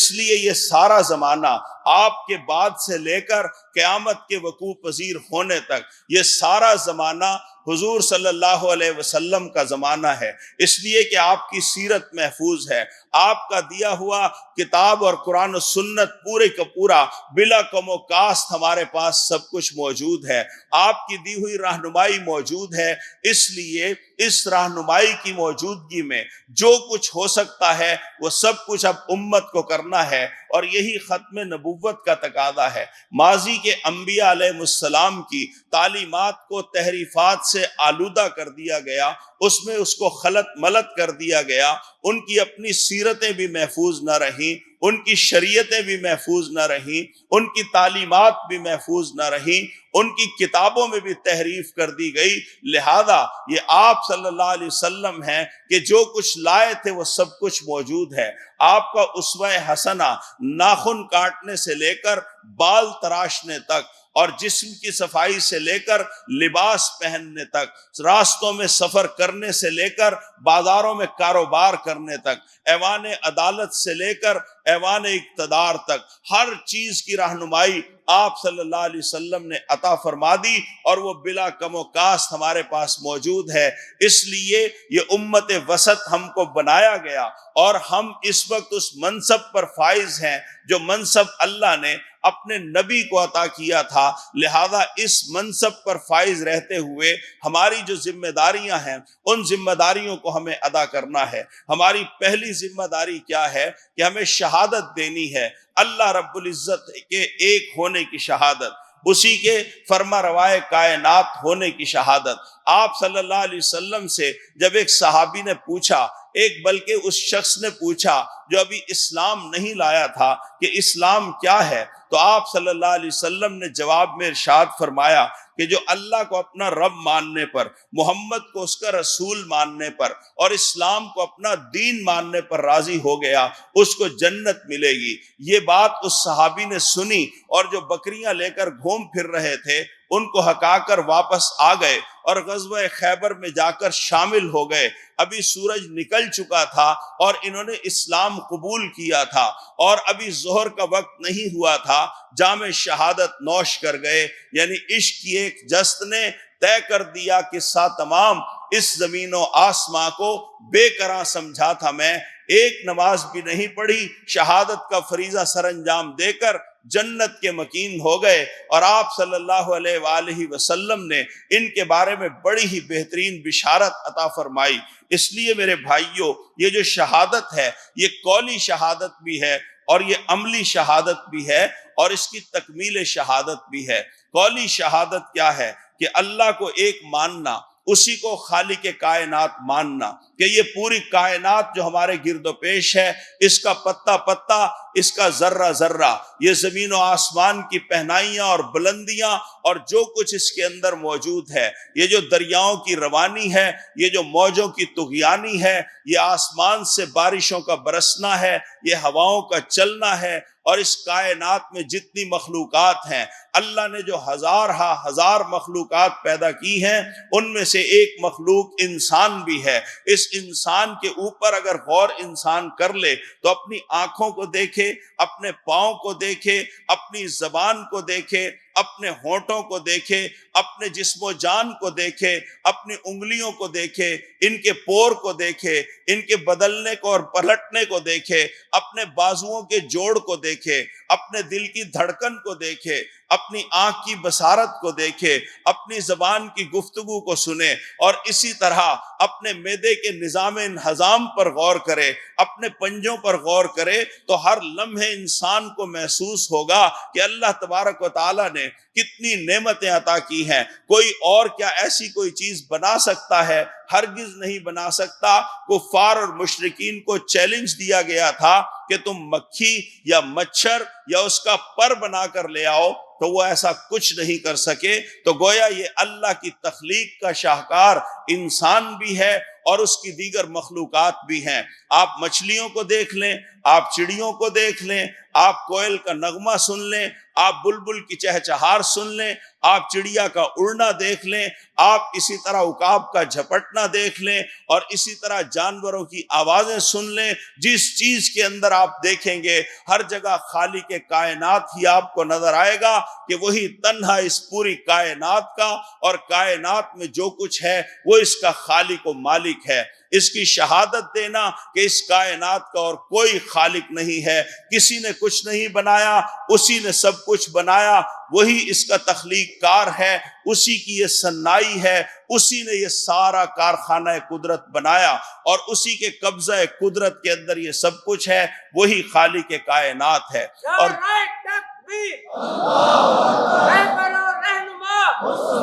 اس لیے یہ سارا زمانہ آپ کے بعد سے لے کر قیامت کے وقوع پذیر ہونے تک یہ سارا زمانہ حضور صلی اللہ علیہ وسلم کا زمانہ ہے، اس لیے کہ آپ کی سیرت محفوظ ہے، آپ کا دیا ہوا کتاب اور قرآن و سنت پورے کا پورا بلا کم و کاست ہمارے پاس سب کچھ موجود ہے، آپ کی دی ہوئی رہنمائی موجود ہے۔ اس لیے اس رہنمائی کی موجودگی میں جو کچھ ہو سکتا ہے وہ سب کچھ اب امت کو کرنا ہے، اور یہی ختم نبوت کا تقاضا ہے۔ ماضی کے انبیاء علیہ السلام کی تعلیمات کو تحریفات سے آلودہ کر دیا گیا، اس میں اس کو خلط ملط کر دیا گیا، ان کی اپنی سیرتیں بھی محفوظ نہ رہیں، ان کی شریعتیں بھی محفوظ نہ رہیں، ان کی تعلیمات بھی محفوظ نہ رہیں، ان کی کتابوں میں بھی تحریف کر دی گئی۔ لہذا یہ آپ صلی اللہ علیہ وسلم ہیں کہ جو کچھ لائے تھے وہ سب کچھ موجود ہے۔ آپ کا اسوہ حسنہ ناخن کاٹنے سے لے کر بال تراشنے تک، اور جسم کی صفائی سے لے کر لباس پہننے تک، راستوں میں سفر کرنے سے لے کر بازاروں میں کاروبار کرنے تک، ایوان عدالت سے لے کر ایوان اقتدار تک، ہر چیز کی رہنمائی آپ صلی اللہ علیہ وسلم نے عطا فرما دی، اور وہ بلا کم و کاست ہمارے پاس موجود ہے۔ اس لیے یہ امت وسط ہم کو بنایا گیا، اور ہم اس وقت اس منصب پر فائز ہیں جو منصب اللہ نے اپنے نبی کو عطا کیا تھا۔ لہذا اس منصب پر فائز رہتے ہوئے ہماری جو ذمہ داریاں ہیں ان ذمہ داریوں کو ہمیں ادا کرنا ہے۔ ہماری پہلی ذمہ داری کیا ہے کہ ہمیں شہادت دینی ہے، اللہ رب العزت کے ایک ہونے کی شہادت، اسی کے فرما روائے کائنات ہونے کی شہادت۔ آپ صلی اللہ علیہ وسلم سے جب ایک صحابی نے پوچھا، ایک بلکہ اس شخص نے پوچھا جو ابھی اسلام نہیں لایا تھا کہ اسلام کیا ہے، تو آپ صلی اللہ علیہ وسلم نے جواب میں ارشاد فرمایا کہ جو اللہ کو اپنا رب ماننے پر، محمد کو اس کا رسول ماننے پر، اور اسلام کو اپنا دین ماننے پر راضی ہو گیا اس کو جنت ملے گی۔ یہ بات اس صحابی نے سنی، اور جو بکریاں لے کر گھوم پھر رہے تھے ان کو ہکا کر واپس آ گئے، اور غزوہ خیبر میں جا کر شامل ہو گئے۔ ابھی سورج نکل چکا تھا اور انہوں نے اسلام قبول کیا تھا، اور ابھی ظہر کا وقت نہیں ہوا تھا، جام شہادت نوش کر گئے۔ یعنی عشق کی ایک جست نے طے کر دیا کہ تمام اس زمین و آسماں کو بے قرار سمجھا تھا میں، ایک نماز بھی نہیں پڑھی، شہادت کا فریضہ سر انجام دے کر جنت کے مکین ہو گئے۔ اور آپ صلی اللہ علیہ وآلہ وسلم نے ان کے بارے میں بڑی ہی بہترین بشارت عطا فرمائی۔ اس لیے میرے بھائیوں، یہ جو شہادت ہے یہ قولی شہادت بھی ہے اور یہ عملی شہادت بھی ہے، اور اس کی تکمیل شہادت بھی ہے۔ قولی شہادت کیا ہے کہ اللہ کو ایک ماننا، اسی کو خالق کائنات ماننا کہ یہ پوری کائنات جو ہمارے گرد و پیش ہے، اس کا پتہ پتہ، اس کا ذرہ ذرہ، یہ زمین و آسمان کی پہنائیاں اور بلندیاں اور جو کچھ اس کے اندر موجود ہے، یہ جو دریاؤں کی روانی ہے، یہ جو موجوں کی طغیانی ہے، یہ آسمان سے بارشوں کا برسنا ہے، یہ ہواؤں کا چلنا ہے، اور اس کائنات میں جتنی مخلوقات ہیں، اللہ نے جو ہزار مخلوقات پیدا کی ہیں، ان میں سے ایک مخلوق انسان بھی ہے۔ اس انسان کے اوپر اگر غور انسان کر لے تو اپنی آنکھوں کو دیکھے، اپنے پاؤں کو دیکھے، اپنی زبان کو دیکھے، اپنے ہونٹوں کو دیکھے، اپنے جسم و جان کو دیکھے، اپنی انگلیوں کو دیکھے، ان کے پور کو دیکھے، ان کے بدلنے کو اور پلٹنے کو دیکھے، اپنے بازوؤں کے جوڑ کو دیکھے، اپنے دل کی دھڑکن کو دیکھے، اپنی آنکھ کی بصارت کو دیکھے، اپنی زبان کی گفتگو کو سنے، اور اسی طرح اپنے معدے کے نظام انہضام پر غور کرے، اپنے پنجوں پر غور کرے، تو ہر لمحے انسان کو محسوس ہوگا کہ اللہ تبارک و تعالیٰ نے کتنی نعمتیں عطا کی ہیں۔ کوئی اور کیا ایسی کوئی چیز بنا سکتا ہے؟ ہرگز نہیں بنا سکتا۔ کفار اور مشرکین کو چیلنج دیا گیا تھا کہ تم مکھی یا مچھر یا اس کا پر بنا کر لے آؤ، تو وہ ایسا کچھ نہیں کر سکے۔ تو گویا یہ اللہ کی تخلیق کا شاہکار انسان بھی ہے اور اس کی دیگر مخلوقات بھی ہیں۔ آپ مچھلیوں کو دیکھ لیں، آپ چڑیوں کو دیکھ لیں، آپ کوئل کا نغمہ سن لیں، آپ بلبل کی چہچہار سن لیں، آپ چڑیا کا اڑنا دیکھ لیں، آپ اسی طرح عقاب کا جھپٹنا دیکھ لیں، اور اسی طرح جانوروں کی آوازیں سن لیں۔ جس چیز کے اندر آپ دیکھیں گے ہر جگہ خالق کائنات ہی آپ کو نظر آئے گا کہ وہی تنہا اس پوری کائنات کا اور کائنات میں جو کچھ ہے وہ اس کا خالق و مالک ہے۔ اس کی شہادت دینا کہ اس کائنات کا اور کوئی خالق نہیں ہے، کسی نے کچھ نہیں بنایا، اسی نے سب کچھ بنایا، وہی اس کا تخلیق کار ہے، اسی کی یہ صنائی ہے، اسی نے یہ سارا کارخانہ قدرت بنایا اور اسی کے قبضہ قدرت کے اندر یہ سب کچھ ہے، وہی خالق کائنات ہے۔ اور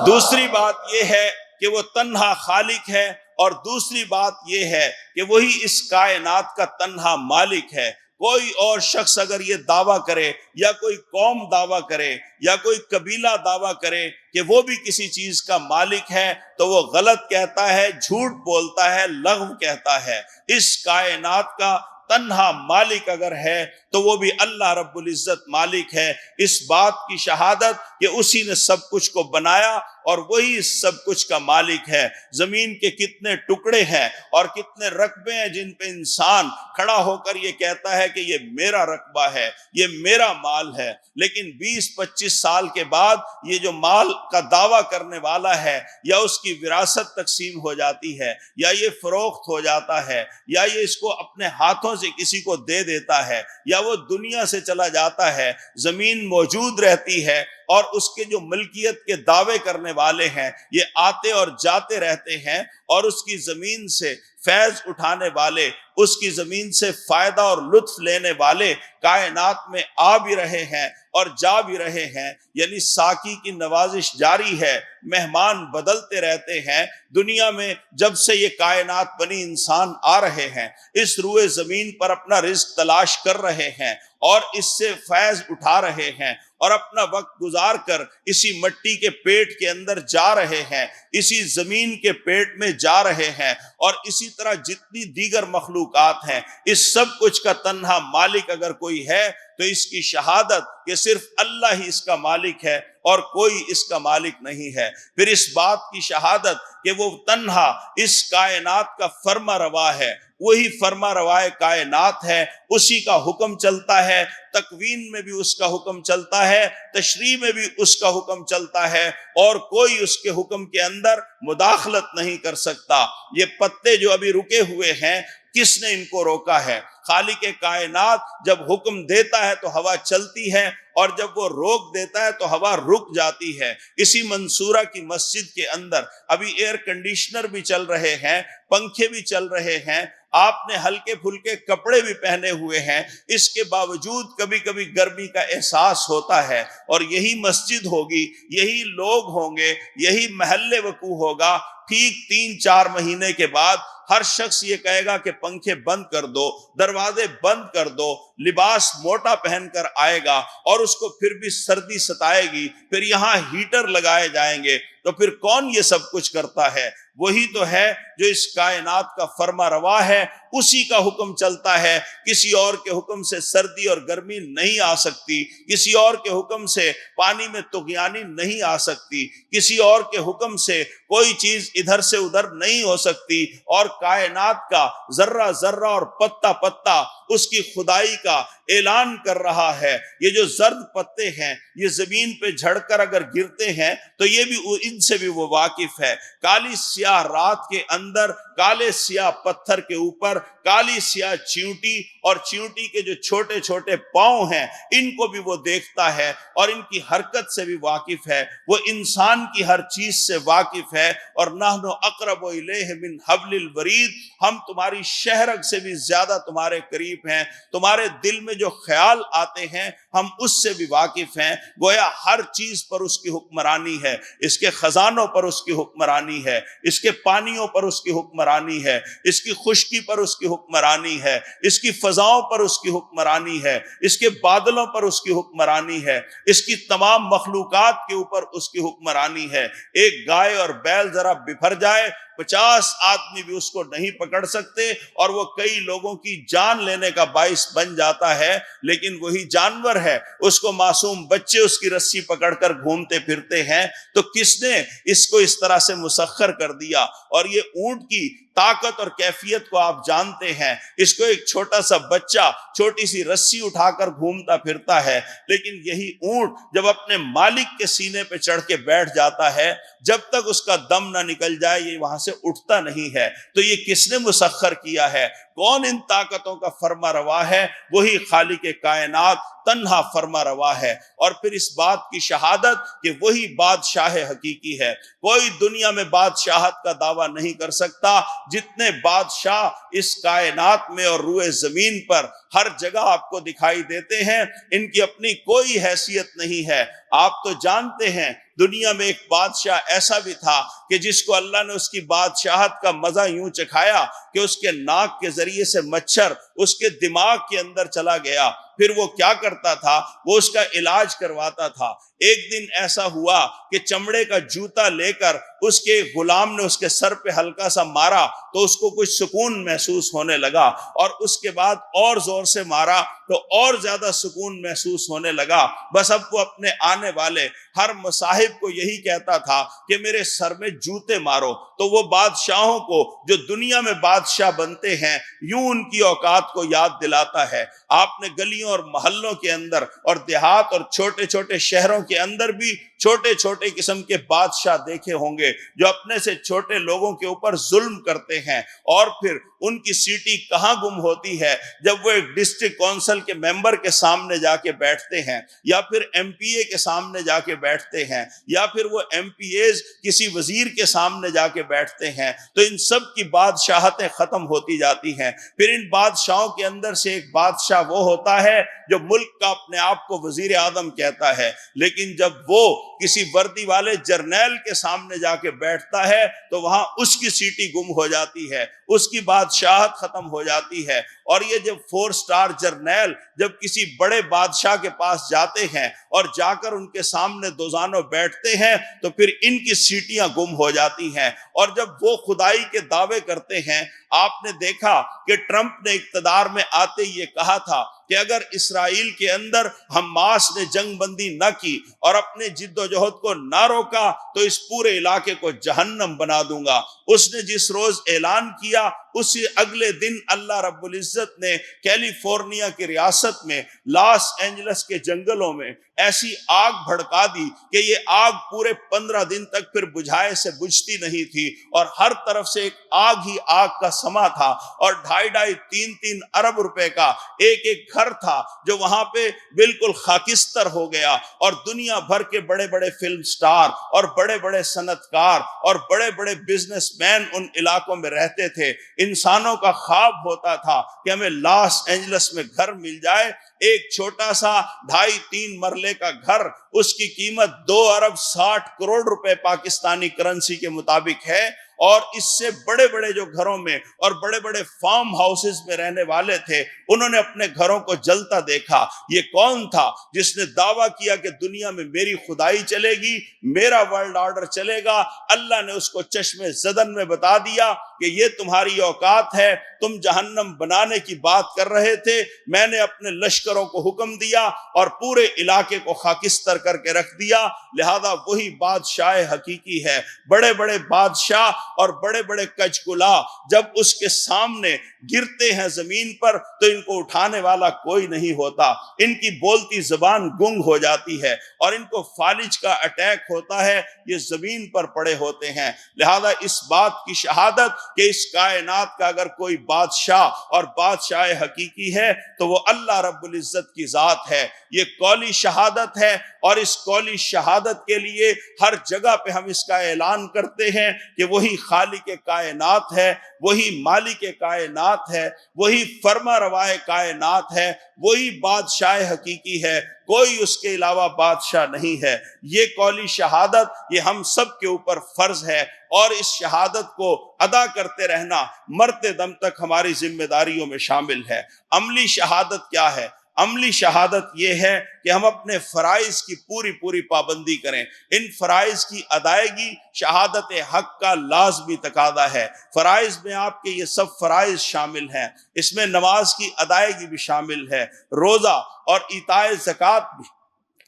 دوسری بات یہ ہے کہ وہ تنہا خالق ہے، اور دوسری بات یہ ہے کہ وہی اس کائنات کا تنہا مالک ہے۔ کوئی اور شخص اگر یہ دعویٰ کرے یا کوئی قوم دعویٰ کرے یا کوئی قبیلہ دعویٰ کرے کہ وہ بھی کسی چیز کا مالک ہے تو وہ غلط کہتا ہے، جھوٹ بولتا ہے، لغو کہتا ہے۔ اس کائنات کا تنہا مالک اگر ہے تو وہ بھی اللہ رب العزت مالک ہے۔ اس بات کی شہادت کہ اسی نے سب کچھ کو بنایا اور وہی اس سب کچھ کا مالک ہے۔ زمین کے کتنے ٹکڑے ہیں اور کتنے رقبے ہیں جن پہ انسان کھڑا ہو کر یہ کہتا ہے کہ یہ میرا رقبہ ہے، یہ میرا مال ہے، لیکن 20-25 سال کے بعد یہ جو مال کا دعویٰ کرنے والا ہے یا اس کی وراثت تقسیم ہو جاتی ہے یا یہ فروخت ہو جاتا ہے یا یہ اس کو اپنے ہاتھوں سے کسی کو دے دیتا ہے یا وہ دنیا سے چلا جاتا ہے، زمین موجود رہتی ہے اور اس کے جو ملکیت کے دعوے کرنے والے ہیں یہ آتے اور جاتے رہتے ہیں، اور اس کی زمین سے فیض اٹھانے والے، اس کی زمین سے فائدہ اور لطف لینے والے کائنات میں آ بھی رہے ہیں اور جا بھی رہے ہیں، یعنی ساقی کی نوازش جاری ہے، مہمان بدلتے رہتے ہیں۔ دنیا میں جب سے یہ کائنات بنی انسان آ رہے ہیں، اس روئے زمین پر اپنا رزق تلاش کر رہے ہیں اور اس سے فیض اٹھا رہے ہیں اور اپنا وقت گزار کر اسی مٹی کے پیٹ کے اندر جا رہے ہیں، اسی زمین کے پیٹ میں جا رہے ہیں، اور اسی طرح جتنی دیگر مخلوقات ہیں، اس سب کچھ کا تنہا مالک اگر کوئی ہے تو اس کی شہادت کہ صرف اللہ ہی اس کا مالک ہے اور کوئی اس کا مالک نہیں ہے۔ پھر اس بات کی شہادت کہ وہ تنہا اس کائنات کا فرما روا ہے، وہی فرما روائے کائنات ہے، اسی کا حکم چلتا ہے، تکوین میں بھی اس کا حکم چلتا ہے، تشریح میں بھی اس کا حکم چلتا ہے، اور کوئی اس کے حکم کے اندر مداخلت نہیں کر سکتا۔ یہ پتے جو ابھی رکے ہوئے ہیں، کس نے ان کو روکا ہے؟ خالق کائنات جب حکم دیتا ہے تو ہوا چلتی ہے، اور جب وہ روک دیتا ہے تو ہوا رک جاتی ہے۔ اسی منصورہ کی مسجد کے اندر ابھی ایئر کنڈیشنر بھی چل رہے ہیں، پنکھے بھی چل رہے ہیں، آپ نے ہلکے پھلکے کپڑے بھی پہنے ہوئے ہیں، اس کے باوجود کبھی کبھی گرمی کا احساس ہوتا ہے، اور یہی مسجد ہوگی، یہی لوگ ہوں گے، یہی محلے وقوع ہوگا، ٹھیک 3-4 مہینے کے بعد ہر شخص یہ کہے گا کہ پنکھے بند کر دو، دروازے بند کر دو، لباس موٹا پہن کر آئے گا اور اس کو پھر بھی سردی ستائے گی، پھر یہاں ہیٹر لگائے جائیں گے، تو پھر کون یہ سب کچھ کرتا ہے؟ وہی تو ہے جو اس کائنات کا فرما روا ہے، اسی کا حکم چلتا ہے۔ کسی اور کے حکم سے سردی اور گرمی نہیں آ سکتی، کسی اور کے حکم سے پانی میں طغیانی نہیں آ سکتی، کسی اور کے حکم سے کوئی چیز ادھر سے ادھر نہیں ہو سکتی، اور کائنات کا ذرہ ذرہ اور پتا پتا اس کی خدائی کا اعلان کر رہا ہے۔ یہ جو زرد پتے ہیں یہ زمین پہ جھڑ کر اگر گرتے ہیں تو یہ بھی ان سے بھی وہ واقف ہے۔ کالی سیاہ رات کے اندر، کالے سیاہ پتھر کے اوپر کالی سیاہ چیونٹی، اور چیونٹی کے جو چھوٹے چھوٹے پاؤں ہیں ان کو بھی وہ دیکھتا ہے اور ان کی حرکت سے بھی واقف ہے۔ وہ انسان کی ہر چیز سے واقف ہے، اور نحن اقرب الیہ من حبل الورید، ہم تمہاری شہرگ سے بھی زیادہ تمہارے قریب ہیں، تمہارے دل میں جو خیال آتے ہیں ہم اس سے بھی واقف ہیں۔ گویا ہر چیز پر اس کی حکمرانی ہے، اس کے خزانوں پر اس کی حکمرانی ہے، اس کے پانیوں پر اس کی حکمرانی ہے، اس کی خشکی پر اس کی حکمرانی ہے، اس کی فضاؤں پر اس کی حکمرانی ہے، اس کے بادلوں پر اس کی حکمرانی ہے، اس کی تمام مخلوقات کے اوپر اس کی حکمرانی ہے۔ ایک گائے اور بیل ذرا بپھر جائے، 50 آدمی بھی اس کو نہیں پکڑ سکتے، اور وہ کئی لوگوں کی جان لینے کا باعث بن جاتا ہے، لیکن وہی جانور ہے، اس کو معصوم بچے اس کی رسی پکڑ کر گھومتے پھرتے ہیں۔ تو کس نے اس کو اس طرح سے مسخر کر دیا؟ اور یہ اونٹ کی طاقت اور کیفیت کو آپ جانتے ہیں. اس کو ایک چھوٹا سا بچہ چھوٹی سی رسی اٹھا کر گھومتا پھرتا ہے، لیکن یہی اونٹ جب اپنے مالک کے سینے پہ چڑھ کے بیٹھ جاتا ہے، جب تک اس کا دم نہ نکل جائے یہ وہاں سے اٹھتا نہیں ہے. تو یہ کس نے مسخر کیا ہے؟ کون ان طاقتوں کا فرما روا ہے؟ وہی خالق کائنات تنہا فرما روا ہے. اور پھر اس بات کی شہادت کہ وہی بادشاہ حقیقی ہے. کوئی دنیا میں بادشاہت کا دعویٰ نہیں کر سکتا. جتنے بادشاہ اس کائنات میں اور روئے زمین پر ہر جگہ آپ کو دکھائی دیتے ہیں، ان کی اپنی کوئی حیثیت نہیں ہے. آپ تو جانتے ہیں دنیا میں ایک بادشاہ ایسا بھی تھا کہ جس کو اللہ نے اس کی بادشاہت کا مزہ یوں چکھایا کہ اس کے ناک کے ذریعے سے مچھر اس کے دماغ کے اندر چلا گیا. پھر وہ کیا کرتا تھا؟ وہ اس کا علاج کرواتا تھا. ایک دن ایسا ہوا کہ چمڑے کا جوتا لے کر اس کے غلام نے اس کے سر پہ ہلکا سا مارا تو اس کو کچھ سکون محسوس ہونے لگا، اور اس کے بعد اور زور سے مارا تو اور زیادہ سکون محسوس ہونے لگا. بس اب وہ اپنے آنے والے ہر مصاحب کو یہی کہتا تھا کہ میرے سر میں جوتے مارو. تو وہ بادشاہوں کو جو دنیا میں بادشاہ بنتے ہیں یوں ان کی اوقات کو یاد دلاتا ہے. آپ نے گلیوں اور محلوں کے اندر اور دیہات اور چھوٹے چھوٹے شہروں کے اندر بھی چھوٹے چھوٹے قسم کے بادشاہ دیکھے ہوں گے جو اپنے سے چھوٹے لوگوں کے اوپر ظلم کرتے ہیں. اور پھر ان کی سیٹی کہاں گم ہوتی ہے؟ جب وہ ایک ڈسٹرکٹ کونسل کے ممبر کے سامنے جا کے بیٹھتے ہیں، یا پھر ایم پی اے کے سامنے جا کے بیٹھتے ہیں، یا پھر وہ ایم پی ایز کسی وزیر کے سامنے جا کے بیٹھتے ہیں. تو ان سب کی بادشاہتیں ختم ہوتی جاتی ہیں. پھر ان بادشاہوں کے اندر سے ایک بادشاہ وہ ہوتا ہے جو ملک کا اپنے آپ کو وزیر اعظم کہتا ہے، لیکن جب وہ کسی وردی والے جرنیل کے سامنے جا کے بیٹھتا ہے تو وہاں اس کی سیٹی گم ہو جاتی ہے، اس کی بادشاہت ختم ہو جاتی ہے. اور یہ جب 4 سٹار جرنیل جب کسی بڑے بادشاہ کے پاس جاتے ہیں اور جا کر ان کے سامنے دوزانوں بیٹھتے ہیں تو پھر ان کی سیٹیاں گم ہو جاتی ہیں. اور جب وہ خدائی کے دعوے کرتے ہیں، آپ نے دیکھا کہ ٹرمپ نے اقتدار میں آتے ہی یہ کہا تھا کہ اگر اسرائیل کے اندر حماس نے جنگ بندی نہ کی اور اپنے جد و جہد کو نہ روکا تو اس پورے علاقے کو جہنم بنا دوں گا. اس نے جس روز اعلان کیا اسی اگلے دن اللہ رب العزت نے کیلیفورنیا کی ریاست میں لاس اینجلس کے جنگلوں میں ایسی آگ بھڑکا دی کہ یہ آگ پورے 15 دن تک پھر بجھائے سے بجھتی نہیں تھی، اور ہر طرف سے ایک آگ ہی آگ کا سما تھا. اور 2.5-3 ارب روپے کا ایک ایک گھر تھا جو وہاں پہ بالکل خاکستر ہو گیا. اور دنیا بھر کے بڑے بڑے فلم سٹار اور بڑے بڑے صنعت کار اور بڑے بڑے بزنس مین ان علاقوں میں رہتے تھے. انسانوں کا خواب ہوتا تھا کہ ہمیں لاس اینجلس میں گھر مل جائے. ایک چھوٹا سا 2.5-3 مرلے کا گھر، اس کی قیمت 2.60 ارب روپے پاکستانی کرنسی کے مطابق ہے. اور اس سے بڑے بڑے جو گھروں میں اور بڑے بڑے فارم ہاؤسز میں رہنے والے تھے انہوں نے اپنے گھروں کو جلتا دیکھا. یہ کون تھا جس نے دعویٰ کیا کہ دنیا میں میری خدائی چلے گی، میرا ورلڈ آرڈر چلے گا؟ اللہ نے اس کو چشم زدن میں بتا دیا کہ یہ تمہاری اوقات ہے، تم جہنم بنانے کی بات کر رہے تھے، میں نے اپنے لشکروں کو حکم دیا اور پورے علاقے کو خاکستر کر کے رکھ دیا. لہذا وہی بادشاہ حقیقی ہے. بڑے بڑے بادشاہ اور بڑے بڑے کجکلا جب اس کے سامنے گرتے ہیں زمین پر تو ان کو اٹھانے والا کوئی نہیں ہوتا. ان کی بولتی زبان گنگ ہو جاتی ہے اور ان کو فالج کا اٹیک ہوتا ہے، یہ زمین پر پڑے ہوتے ہیں. لہذا اس بات کی شہادت کہ اس کائنات کا اگر کوئی بادشاہ اور بادشاہ حقیقی ہے تو وہ اللہ رب العزت کی ذات ہے. یہ قولی شہادت ہے، اور اس قولی شہادت کے لیے ہر جگہ پہ ہم اس کا اعلان کرتے ہیں کہ وہی خالق کائنات ہے، وہی مالک کائنات ہے، وہی فرما روائے کائنات ہے، وہی بادشاہ حقیقی ہے، کوئی اس کے علاوہ بادشاہ نہیں ہے. یہ قولی شہادت یہ ہم سب کے اوپر فرض ہے، اور اس شہادت کو ادا کرتے رہنا مرتے دم تک ہماری ذمہ داریوں میں شامل ہے. عملی شہادت کیا ہے؟ عملی شہادت یہ ہے کہ ہم اپنے فرائض کی پوری پابندی کریں. ان فرائض کی ادائیگی شہادت حق کا لازمی تقاضا ہے. فرائض میں آپ کے یہ سب فرائض شامل ہیں، اس میں نماز کی ادائیگی بھی شامل ہے، روزہ اور ایتائے زکوٰۃ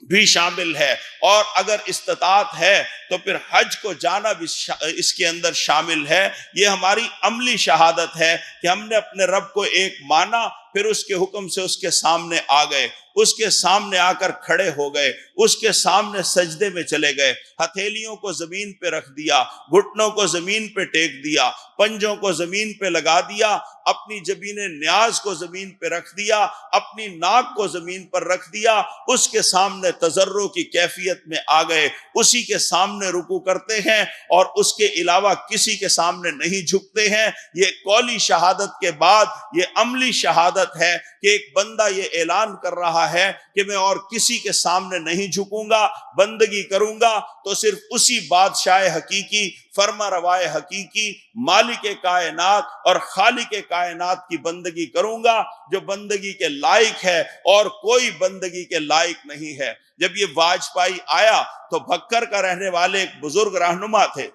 بھی شامل ہے، اور اگر استطاعت ہے تو پھر حج کو جانا بھی اس کے اندر شامل ہے۔ یہ ہماری عملی شہادت ہے کہ ہم نے اپنے رب کو ایک مانا، پھر اس کے حکم سے اس کے سامنے آ گئے، اس کے سامنے آ کر کھڑے ہو گئے، اس کے سامنے سجدے میں چلے گئے، ہتھیلیوں کو زمین پہ رکھ دیا، گھٹنوں کو زمین پہ ٹیک دیا، پنجوں کو زمین پہ لگا دیا، اپنی جبین نیاز کو زمین پہ رکھ دیا، اپنی ناک کو زمین پر رکھ دیا، اس کے سامنے تضرع کی کیفیت میں آ گئے، اسی کے سامنے رکوع کرتے ہیں اور اس کے علاوہ کسی کے سامنے نہیں جھکتے ہیں۔ یہ قولی شہادت کے بعد یہ عملی شہادت ہے کہ ایک بندہ یہ اعلان کر رہا ہے کہ میں اور کسی کے سامنے نہیں جھکوں گا، بندگی کروں گا تو صرف اسی بادشاہ حقیقی، فرما روائے حقیقی، مالک کائنات اور خالق کائنات کی بندگی کروں گا، جو بندگی کے لائق ہے اور کوئی بندگی کے لائق نہیں ہے۔ جب یہ واجپائی آیا تو بھکر کا رہنے والے ایک بزرگ رہنما تھے،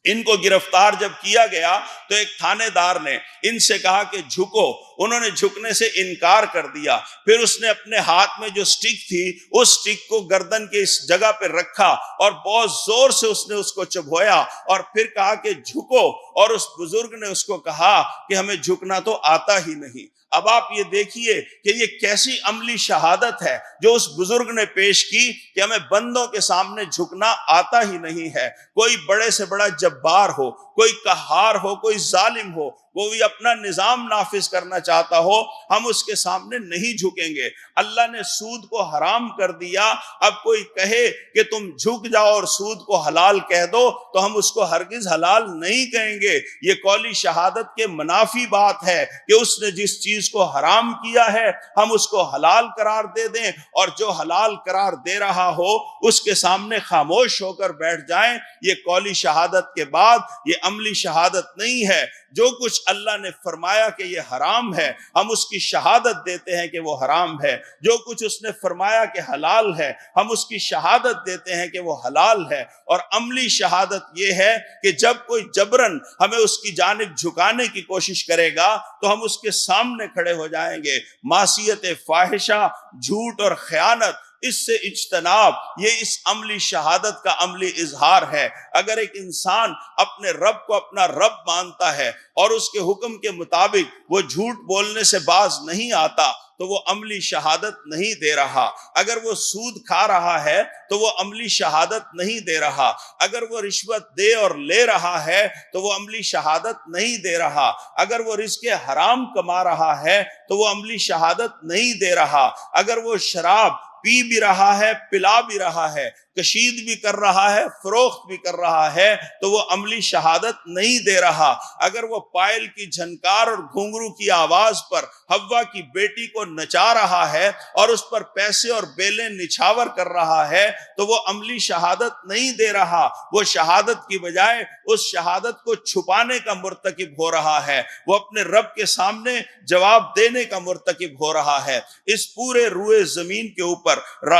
ان کو گرفتار جب کیا گیا تو ایک تھانے دار نے ان سے کہا کہ جھکو، انہوں نے جھکنے سے انکار کر دیا۔ پھر اس نے اپنے ہاتھ میں جو سٹک تھی اس سٹک کو گردن کے اس جگہ پہ رکھا اور بہت زور سے اس نے اس کو چبھویا اور پھر کہا کہ جھکو، اور اس بزرگ نے اس کو کہا کہ ہمیں جھکنا تو آتا ہی نہیں۔ اب آپ یہ دیکھیے کہ یہ کیسی عملی شہادت ہے جو اس بزرگ نے پیش کی کہ ہمیں بندوں کے سامنے جھکنا آتا ہی نہیں ہے۔ کوئی بڑے سے بڑا جبار ہو، کوئی قہار ہو، کوئی ظالم ہو، کوئی اپنا نظام نافذ کرنا چاہتا ہو، ہم اس کے سامنے نہیں جھکیں گے۔ اللہ نے سود کو حرام کر دیا، اب کوئی کہے کہ تم جھک جاؤ اور سود کو حلال کہہ دو تو ہم اس کو ہرگز حلال نہیں کہیں گے۔ یہ قولی شہادت کے منافی بات ہے کہ اس نے جس چیز کو حرام کیا ہے ہم اس کو حلال قرار دے دیں، اور جو حلال قرار دے رہا ہو اس کے سامنے خاموش ہو کر بیٹھ جائیں۔ یہ قولی شہادت کے بعد یہ عملی شہادت نہیں ہے۔ جو کچھ اللہ نے فرمایا کہ یہ حرام ہے ہم اس کی شہادت دیتے ہیں کہ وہ حرام ہے، جو کچھ اس نے فرمایا کہ حلال ہے ہم اس کی شہادت دیتے ہیں کہ وہ حلال ہے۔ اور عملی شہادت یہ ہے کہ جب کوئی جبرن ہمیں اس کی جانب جھکانے کی کوشش کرے گا تو ہم اس کے سامنے کھڑے ہو جائیں گے۔ معصیت فاحشہ، جھوٹ اور خیانت، اس سے اجتناب، یہ اس عملی شہادت کا عملی اظہار ہے۔ اگر ایک انسان اپنے رب کو اپنا رب مانتا ہے اور اس کے حکم کے مطابق وہ جھوٹ بولنے سے باز نہیں آتا تو وہ عملی شہادت نہیں دے رہا۔ اگر وہ سود کھا رہا ہے تو وہ عملی شہادت نہیں دے رہا۔ اگر وہ رشوت دے اور لے رہا ہے تو وہ عملی شہادت نہیں دے رہا۔ اگر وہ رزق حرام کما رہا ہے تو وہ عملی شہادت نہیں دے رہا۔ اگر وہ شراب پی بھی رہا ہے، پلا بھی رہا ہے، کشید بھی کر رہا ہے، فروخت بھی کر رہا ہے تو وہ عملی شہادت نہیں دے رہا۔ اگر وہ پائل کی جھنکار اور گھنگرو کی آواز پر حوا کی بیٹی کو نچا رہا ہے اور اس پر پیسے اور بیلیں نچھاور کر رہا ہے تو وہ عملی شہادت نہیں دے رہا۔ وہ شہادت کی بجائے اس شہادت کو چھپانے کا مرتکب ہو رہا ہے، وہ اپنے رب کے سامنے جواب دینے کا مرتکب ہو رہا ہے۔ اس پورے روئے زمین کے اوپر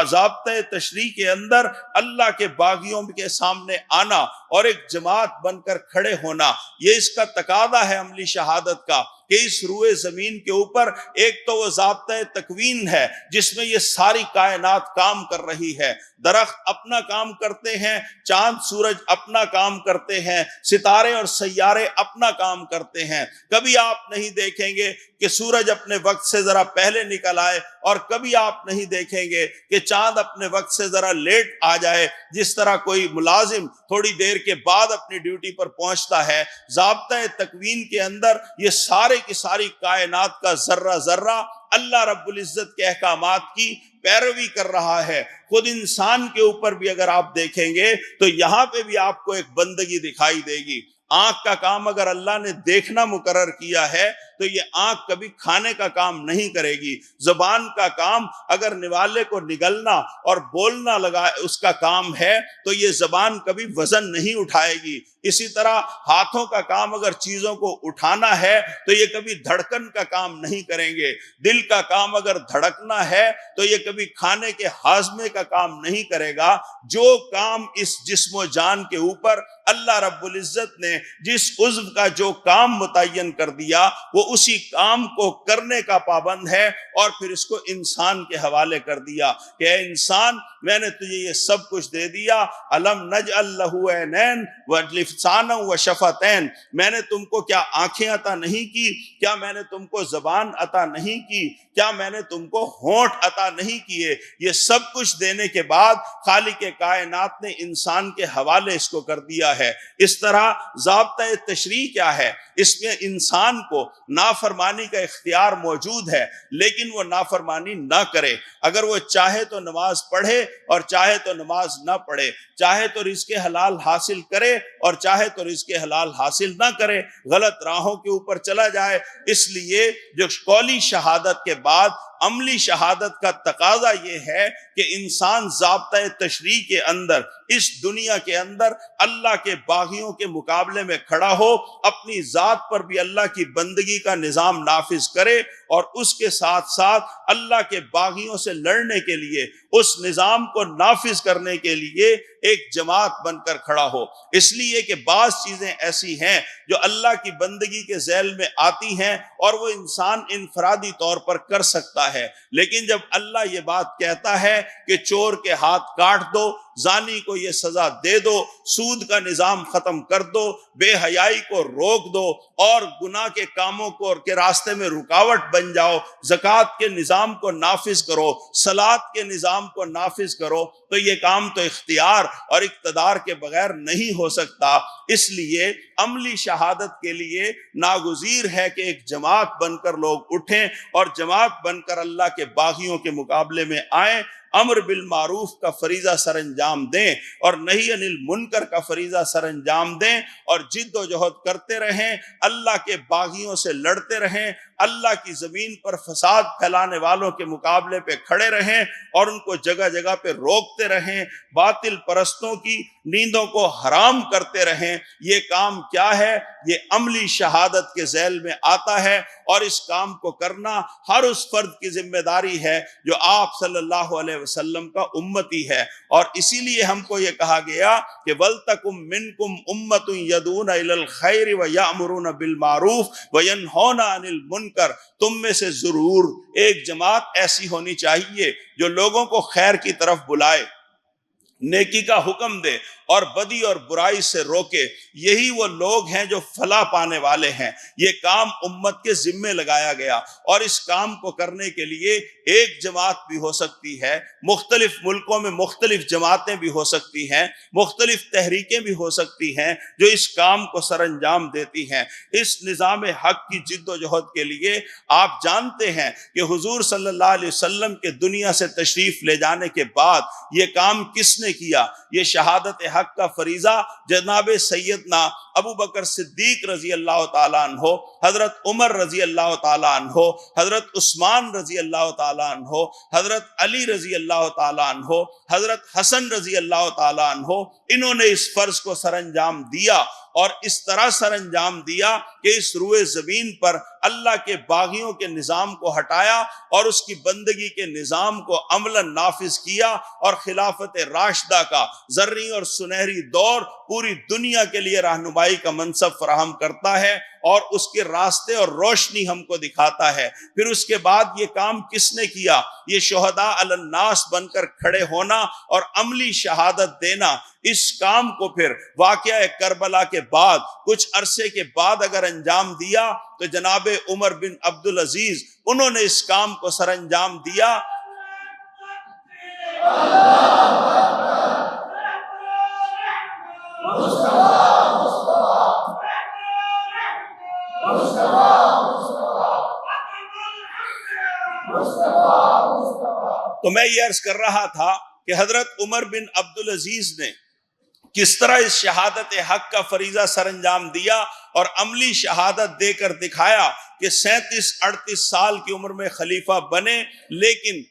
ضابطۂ تشریع کے اندر اللہ کے باغیوں کے سامنے آنا اور ایک جماعت بن کر کھڑے ہونا، یہ اس کا تقاضا ہے عملی شہادت کا کہ اس روئے زمین کے اوپر ایک تو وہ ضابطۂ تکوین ہے جس میں یہ ساری کائنات کام کر رہی ہے۔ درخت اپنا کام کرتے ہیں، چاند سورج اپنا کام کرتے ہیں، ستارے اور سیارے اپنا کام کرتے ہیں۔ کبھی آپ نہیں دیکھیں گے کہ سورج اپنے وقت سے ذرا پہلے نکل آئے، اور کبھی آپ نہیں دیکھیں گے کہ چاند اپنے وقت سے ذرا لیٹ آ جائے۔ جس طرح کوئی ملازم تھوڑی دیر کے بعد اپنی ڈیوٹی پر پہنچتا ہے، ضابطۂ تکوین کے اندر یہ سارے کی ساری کائنات کا ذرہ ذرہ اللہ رب العزت کے احکامات کی پیروی کر رہا ہے۔ خود انسان کے اوپر بھی اگر آپ دیکھیں گے تو یہاں پہ بھی آپ کو ایک بندگی دکھائی دے گی۔ آنکھ کا کام اگر اللہ نے دیکھنا مقرر کیا ہے تو یہ آنکھ کبھی کھانے کا کام نہیں کرے گی۔ زبان کا کام اگر نوالے کو نگلنا اور بولنا لگا اس کا کام ہے تو یہ زبان کبھی وزن نہیں اٹھائے گی۔ اسی طرح ہاتھوں کا کام اگر چیزوں کو اٹھانا ہے تو یہ کبھی دھڑکن کا کام نہیں کریں گے۔ دل کا کام اگر دھڑکنا ہے تو یہ کبھی کھانے کے ہاضمے کا کام نہیں کرے گا۔ جو کام اس جسم و جان کے اوپر اللہ رب العزت نے جس عضو کا جو کام متعین کر دیا وہ وہ اسی کام کو کرنے کا پابند ہے، اور پھر اس کو انسان کے حوالے کر دیا کہ اے انسان، میں نے تجھے یہ سب کچھ دے دیا، الم نجعل لہ عینین ولسانا وشفتین، میں نے تم کو کیا آنکھیں عطا نہیں کی؟ کیا میں نے تم کو زبان عطا نہیں کی؟ کیا میں نے تم کو ہونٹ عطا نہیں کیے؟ یہ سب کچھ دینے کے بعد خالق کائنات نے انسان کے حوالے اس کو کر دیا ہے۔ اس طرح ضابطۂ تشریع کیا ہے؟ اس میں انسان کو نافرمانی کا اختیار موجود ہے، لیکن وہ نافرمانی نہ کرے۔ اگر وہ چاہے تو نماز پڑھے اور چاہے تو نماز نہ پڑھے، چاہے تو رزق حلال حاصل کرے اور چاہے تو رزق حلال حاصل نہ کرے، غلط راہوں کے اوپر چلا جائے۔ اس لیے جو قولی شہادت کے بعد عملی شہادت کا تقاضا یہ ہے کہ انسان ضابطۂ تشریع کے اندر، اس دنیا کے اندر اللہ کے باغیوں کے مقابلے میں کھڑا ہو، اپنی ذات پر بھی اللہ کی بندگی کا نظام نافذ کرے، اور اس کے ساتھ ساتھ اللہ کے باغیوں سے لڑنے کے لیے، اس نظام کو نافذ کرنے کے لیے ایک جماعت بن کر کھڑا ہو۔ اس لیے کہ بعض چیزیں ایسی ہیں جو اللہ کی بندگی کے ذیل میں آتی ہیں اور وہ انسان انفرادی طور پر کر سکتا ہے، لیکن جب اللہ یہ بات کہتا ہے کہ چور کے ہاتھ کاٹ دو، زانی کو یہ سزا دے دو، سود کا نظام ختم کر دو، بے حیائی کو روک دو، اور گناہ کے کاموں کو کے راستے میں رکاوٹ بن جاؤ، زکوٰۃ کے نظام کو نافذ کرو، صلاۃ کے نظام کو نافذ کرو، تو یہ کام تو اختیار اور اقتدار کے بغیر نہیں ہو سکتا۔ اس لیے عملی شہادت کے لیے ناگزیر ہے کہ ایک جماعت بن کر لوگ اٹھیں اور جماعت بن کر اللہ کے باغیوں کے مقابلے میں آئیں، امر بالمعروف کا فریضہ سر انجام دیں اور نہی عن المنکر کا فریضہ سر انجام دیں، اور جد و جہد کرتے رہیں، اللہ کے باغیوں سے لڑتے رہیں، اللہ کی زمین پر فساد پھیلانے والوں کے مقابلے پہ کھڑے رہیں اور ان کو جگہ جگہ پہ روکتے رہیں، باطل پرستوں کی نیندوں کو حرام کرتے رہیں۔ یہ کام کیا ہے؟ یہ عملی شہادت کے ذیل میں آتا ہے، اور اس کام کو کرنا ہر اس فرد کی ذمہ داری ہے جو آپ صلی اللہ علیہ وسلم کا امتی ہے۔ اور اسی لیے ہم کو یہ کہا گیا کہ وَلْتَكُمْ مِنْكُمْ أُمَّةٌ يَدْعُونَ إِلَى الْخَيْرِ وَيَأْمُرُونَ بِالْمَعْرُوفِ وَيَنْهَوْنَ عَنِ الْمُنْكَرِ، تم میں سے ضرور ایک جماعت ایسی ہونی چاہیے جو لوگوں کو خیر کی طرف بلائے، نیکی کا حکم دے اور بدی اور برائی سے روکے۔ یہی وہ لوگ ہیں جو فلاح پانے والے ہیں۔ یہ کام امت کے ذمے لگایا گیا، اور اس کام کو کرنے کے لیے ایک جماعت بھی ہو سکتی ہے، مختلف ملکوں میں مختلف جماعتیں بھی ہو سکتی ہیں، مختلف تحریکیں بھی ہو سکتی ہیں جو اس کام کو سر انجام دیتی ہیں۔ اس نظام حق کی جد و جہد کے لیے آپ جانتے ہیں کہ حضور صلی اللہ علیہ وسلم کے دنیا سے تشریف لے جانے کے بعد یہ کام کس نے کیا؟ یہ شہادت حق کا فریضہ جناب سیدنا ابو بکر صدیق رضی اللہ تعالیٰ عنہ، حضرت عمر رضی اللہ تعالیٰ عنہ، حضرت عثمان رضی اللہ تعالیٰ عنہ، حضرت علی رضی اللہ تعالیٰ عنہ، حضرت حسن رضی اللہ تعالیٰ عنہ، انہوں نے اس فرض کو سر انجام دیا، اور اس طرح سر انجام دیا کہ اس روئے زمین پر اللہ کے باغیوں کے نظام کو ہٹایا اور اس کی بندگی کے نظام کو عملاً نافذ کیا، اور خلافت راشدہ کا زرعی اور سنہری دور پوری دنیا کے لیے رہنمائی کا منصب فراہم کرتا ہے اور اس کے راستے اور روشنی ہم کو دکھاتا ہے۔ پھر اس کے بعد یہ کام کس نے کیا؟ یہ شہداء علی الناس بن کر کھڑے ہونا اور عملی شہادت دینا۔ اس کام کو پھر واقعہ کربلا کے بعد کچھ عرصے کے بعد اگر انجام دیا تو جناب عمر بن عبدالعزیز انہوں نے اس کام کو سر انجام دیا۔ تو میں یہ عرض کر رہا تھا کہ حضرت عمر بن عبدالعزیز نے کس طرح اس شہادت حق کا فریضہ سر انجام دیا اور عملی شہادت دے کر دکھایا کہ 37-38 سال کی عمر میں خلیفہ بنے، لیکن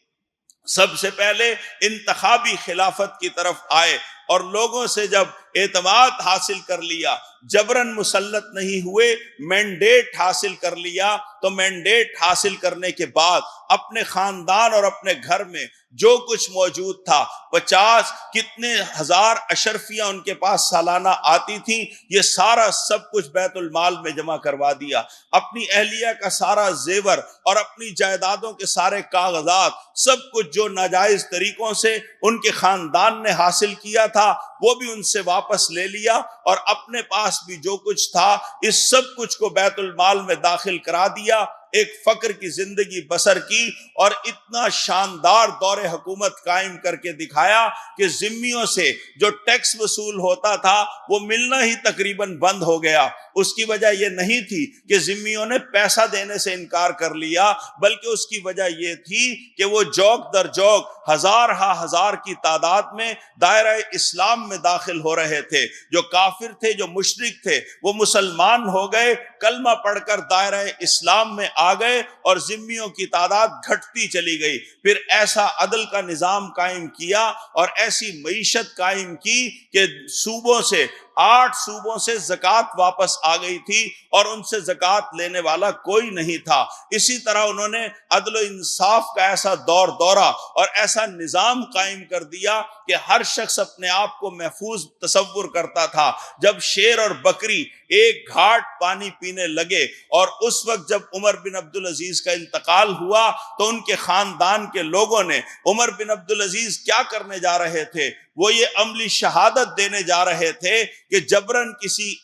سب سے پہلے انتخابی خلافت کی طرف آئے، اور لوگوں سے جب اعتماد حاصل کر لیا، جبرن مسلط نہیں ہوئے، مینڈیٹ حاصل کر لیا، تو مینڈیٹ حاصل کرنے کے بعد اپنے خاندان اور اپنے گھر میں جو کچھ موجود تھا، 50 کتنے ہزار اشرفیاں ان کے پاس سالانہ آتی تھیں، یہ سارا سب کچھ بیت المال میں جمع کروا دیا، اپنی اہلیہ کا سارا زیور اور اپنی جائیدادوں کے سارے کاغذات، سب کچھ جو ناجائز طریقوں سے ان کے خاندان نے حاصل کیا تھا وہ بھی ان سے واپس لے لیا، اور اپنے پاس بھی جو کچھ تھا اس سب کچھ کو بیت المال میں داخل کرا دیا، ایک فقر کی زندگی بسر کی، اور اتنا شاندار دور حکومت قائم کر کے دکھایا کہ ذمیوں سے جو ٹیکس وصول ہوتا تھا وہ ملنا ہی تقریباً بند ہو گیا۔ اس کی وجہ یہ نہیں تھی کہ ذمیوں نے پیسہ دینے سے انکار کر لیا، بلکہ اس کی وجہ یہ تھی کہ وہ جوک در جوک ہزار کی تعداد میں دائرہ اسلام میں داخل ہو رہے تھے، جو کافر تھے، جو مشرک تھے، وہ مسلمان ہو گئے، کلمہ پڑھ کر دائرہ اسلام میں آ گئے، اور ذمیوں کی تعداد گھٹتی چلی گئی۔ پھر ایسا عدل کا نظام قائم کیا اور ایسی معیشت قائم کی کہ صوبوں سے 8 صوبوں سے زکوٰۃ واپس آ گئی تھی اور ان سے زکوٰۃ لینے والا کوئی نہیں تھا۔ اسی طرح انہوں نے عدل و انصاف کا ایسا دورہ اور ایسا نظام قائم کر دیا کہ ہر شخص اپنے آپ کو محفوظ تصور کرتا تھا۔ جب شیر اور بکری ایک گھاٹ پانی پینے لگے، اور اس وقت جب عمر بن عبدالعزیز کا انتقال ہوا تو ان کے خاندان کے لوگوں نے عمر بن عبدالعزیز کیا کرنے جا رہے تھے، وہ یہ عملی شہادت دینے جا رہے تھے کہ جبراً کسی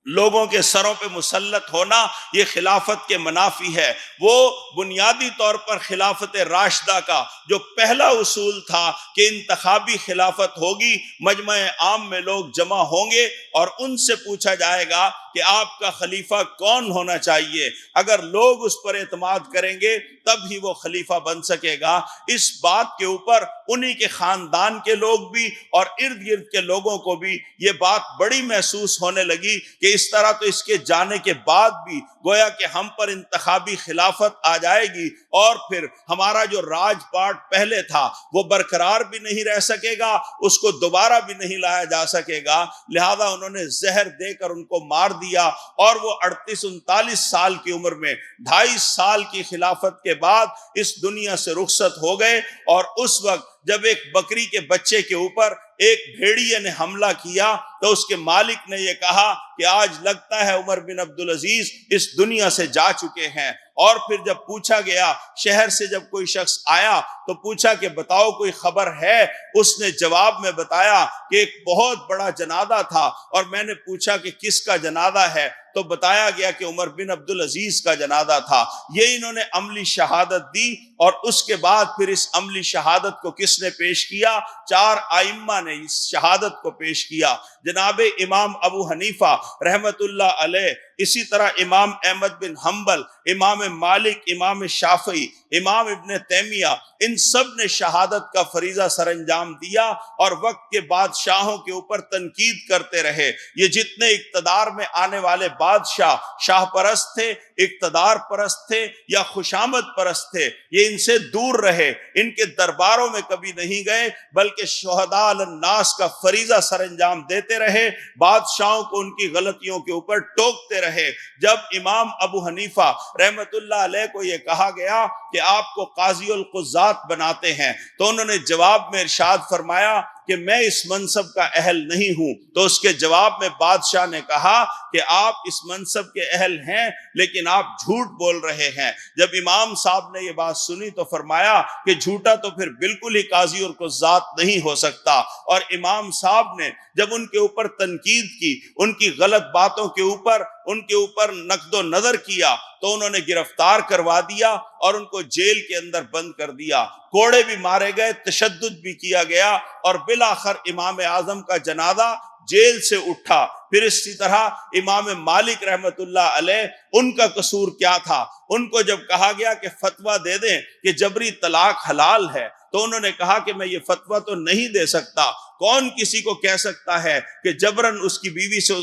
لوگوں کے سروں پہ مسلط ہونا یہ خلافت کے منافی ہے۔ وہ بنیادی طور پر خلافت راشدہ کا جو پہلا اصول تھا کہ انتخابی خلافت ہوگی، مجمع عام میں لوگ جمع ہوں گے اور ان سے پوچھا جائے گا کہ آپ کا خلیفہ کون ہونا چاہیے، اگر لوگ اس پر اعتماد کریں گے تب ہی وہ خلیفہ بن سکے گا۔ اس بات کے اوپر انہی کے خاندان کے لوگ بھی اور ارد گرد کے لوگوں کو بھی یہ بات بڑی محسوس ہونے لگی کہ اس طرح تو اس کے جانے کے بعد بھی گویا کہ ہم پر انتخابی خلافت آ جائے گی، اور پھر ہمارا جو راج پاٹ پہلے تھا وہ برقرار بھی نہیں رہ سکے گا، اس کو دوبارہ بھی نہیں لایا جا سکے گا۔ لہذا انہوں نے زہر دے کر ان کو مار دیا، اور وہ 38-39 سال کی عمر میں 2.5 سال کی خلافت کے بعد اس دنیا سے رخصت ہو گئے۔ اور اس وقت جب ایک بکری کے بچے کے اوپر ایک بھیڑیے نے حملہ کیا تو اس کے مالک نے یہ کہا کہ آج لگتا ہے عمر بن عبدالعزیز اس دنیا سے جا چکے ہیں۔ اور پھر جب پوچھا گیا، شہر سے جب کوئی شخص آیا تو پوچھا کہ بتاؤ کوئی خبر ہے، اس نے جواب میں بتایا کہ ایک بہت بڑا جنازہ تھا، اور میں نے پوچھا کہ کس کا جنازہ ہے تو بتایا گیا کہ عمر بن عبدالعزیز کا جنازہ تھا۔ یہ انہوں نے عملی شہادت دی، اور اس کے بعد پھر اس عملی شہادت کو کس نے پیش کیا؟ 4 ائمہ نے اس شہادت کو پیش کیا، جناب امام ابو حنیفہ رحمت اللہ علیہ، اسی طرح امام احمد بن حنبل، امام مالک، امام شافعی، امام ابن تیمیہ، ان سب نے شہادت کا فریضہ سر انجام دیا، اور وقت کے بادشاہوں کے اوپر تنقید کرتے رہے۔ یہ جتنے اقتدار میں آنے والے بادشاہ شاہ پرست تھے، اقتدار پرست تھے یا خوشامد پرست تھے، یہ ان سے دور رہے، ان کے درباروں میں کبھی نہیں گئے، بلکہ شہداء علی الناس کا فریضہ سر انجام دیتے رہے، بادشاہوں کو ان کی غلطیوں کے اوپر ٹوکتے رہے۔ جب امام ابو حنیفہ رحمت اللہ علیہ کو یہ کہا گیا کہ آپ کو قاضی القضات بناتے ہیں، تو انہوں نے جواب میں ارشاد فرمایا کہ میں اس منصب کا اہل نہیں ہوں۔ تو اس کے جواب میں بادشاہ نے کہا کہ آپ اس منصب کے اہل ہیں لیکن آپ جھوٹ بول رہے ہیں۔ جب امام صاحب نے یہ بات سنی تو فرمایا کہ جھوٹا تو پھر بالکل ہی قاضی اور قضات نہیں ہو سکتا، اور امام صاحب نے جب ان کے اوپر تنقید کی، ان کی غلط باتوں کے اوپر ان کے اوپر نقد و نظر کیا، تو انہوں نے گرفتار کروا دیا اور ان کو جیل کے اندر بند کر دیا، کوڑے بھی مارے گئے، تشدد بھی کیا گیا، اور بالآخر امام اعظم کا جنازہ جیل سے اٹھا۔ پھر اسی طرح امام مالک رحمت اللہ علیہ، ان کا قصور کیا تھا؟ ان کو جب کہا گیا کہ فتویٰ دے دیں کہ جبری طلاق حلال ہے، تو انہوں نے کہا کہ میں یہ فتویٰ تو نہیں دے سکتا۔ کون کسی کو کہہ سکتا ہے کہ جبراً اس کی بیوی سے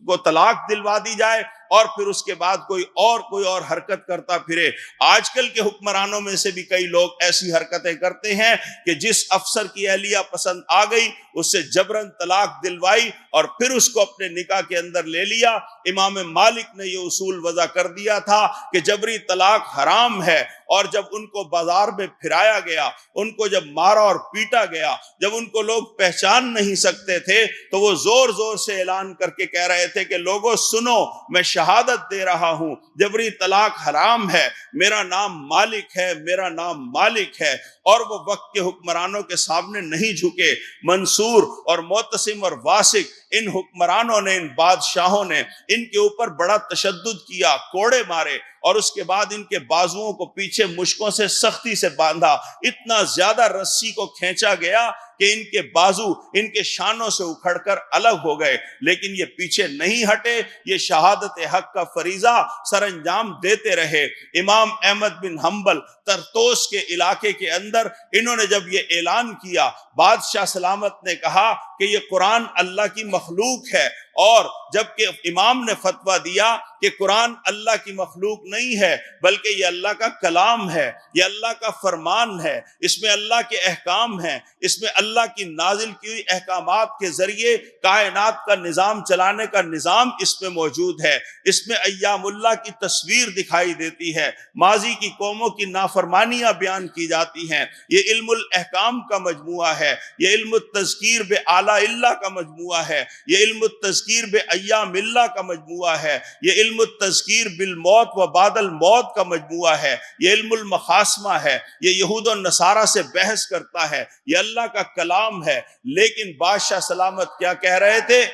کو طلاق دلوا دی جائے؟ اور پھر اس کے بعد کوئی اور حرکت کرتا پھرے۔ آج کل کے حکمرانوں میں سے بھی کئی لوگ ایسی حرکتیں کرتے ہیں کہ جس افسر کی اہلیہ پسند آ گئی اس سے جبرن طلاق دلوائی اور پھر اس کو اپنے نکاح کے اندر لے لیا۔ امام مالک نے یہ اصول وضع کر دیا تھا کہ جبری طلاق حرام ہے، اور جب ان کو بازار میں پھرایا گیا، ان کو جب مارا اور پیٹا گیا، جب ان کو لوگ پہچان نہیں سکتے تھے تو وہ زور زور سے اعلان کر کے کہہ رہے تھے کہ لوگوں سنو، میں شہادت دے رہا ہوں جبری طلاق حرام ہے، میرا نام مالک ہے، میرا نام مالک ہے۔ اور وہ وقت کے حکمرانوں کے سامنے نہیں جھکے۔ منصور اور معتصم اور واسق، ان حکمرانوں نے، ان بادشاہوں نے ان کے اوپر بڑا تشدد کیا، کوڑے مارے، اور اس کے بعد ان کے بازوؤں کو پیچھے مشکوں سے سختی سے باندھا، اتنا زیادہ رسی کو کھینچا گیا کہ ان کے بازو ان کے شانوں سے اکھڑ کر الگ ہو گئے، لیکن یہ پیچھے نہیں ہٹے، یہ شہادت حق کا فریضہ سر انجام دیتے رہے۔ امام احمد بن حنبل ترتوس کے علاقے کے اندر انہوں نے جب یہ اعلان کیا، بادشاہ سلامت نے کہا کہ یہ قرآن اللہ کی مخلوق ہے، اور جبکہ امام نے فتویٰ دیا کہ قرآن اللہ کی مخلوق نہیں ہے بلکہ یہ اللہ کا کلام ہے، یہ اللہ کا فرمان ہے، اس میں اللہ کے احکام ہیں، اس میں اللہ کی نازل کی ہوئی احکامات کے ذریعے کائنات کا نظام چلانے کا نظام اس میں موجود ہے، اس میں ایام اللہ کی تصویر دکھائی دیتی ہے، ماضی کی قوموں کی نافرمانیاں بیان کی جاتی ہیں، یہ علم الاحکام کا مجموعہ ہے، یہ علم التذکیر بے اعلیٰ اللہ کا مجموعہ ہے، یہ علم التذکیر بے ایام اللہ کا مجموعہ ہے، یہ علم التذکیر بالموت و بعد الموت کا مجموعہ ہے، یہ علم المخاصمہ ہے، یہ یہود و نصارہ سے بحث کرتا ہے، یہ اللہ کا کلام ہے۔ لیکن بادشاہ سلامت کیا کہہ رہے تھے؟